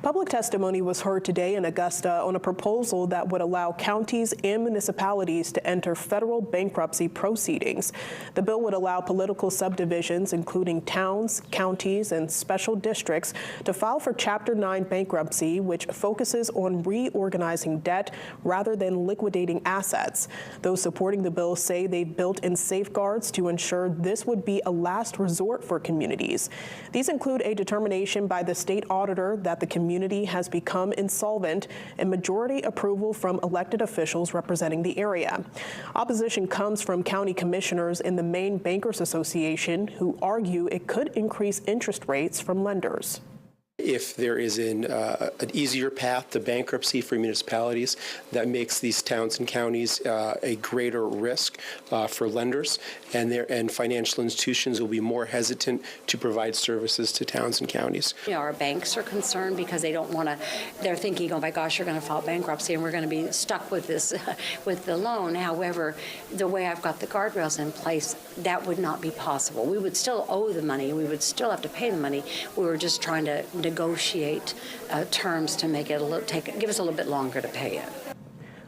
Public testimony was heard today in Augusta on a proposal that would allow counties and municipalities to enter federal bankruptcy proceedings. The bill would allow political subdivisions, including towns, counties, and special districts, to file for Chapter 9 bankruptcy, which focuses on reorganizing debt rather than liquidating assets. Those supporting the bill say they've built in safeguards to ensure this would be a last resort for communities. These include a determination by the state auditor that the community has become insolvent and majority approval from elected officials representing the area. Opposition comes from county commissioners in the Maine Bankers Association, who argue it could increase interest rates from lenders. If there is an easier path to bankruptcy for municipalities, that makes these towns and counties a greater risk for lenders, and financial institutions will be more hesitant to provide services to towns and counties. Our banks are concerned because they don't want to. They're thinking, "Oh my gosh, you're going to file bankruptcy, and we're going to be stuck with this, with the loan." However, the way I've got the guardrails in place, that would not be possible. We would still owe the money. We would still have to pay the money. We were just trying to negotiate terms to make it give us a little bit longer to pay it.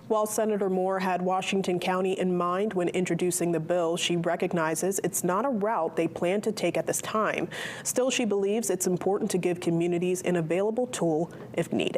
While Senator Moore had Washington County in mind when introducing the bill, she recognizes it's not a route they plan to take at this time. Still, she believes it's important to give communities an available tool if needed.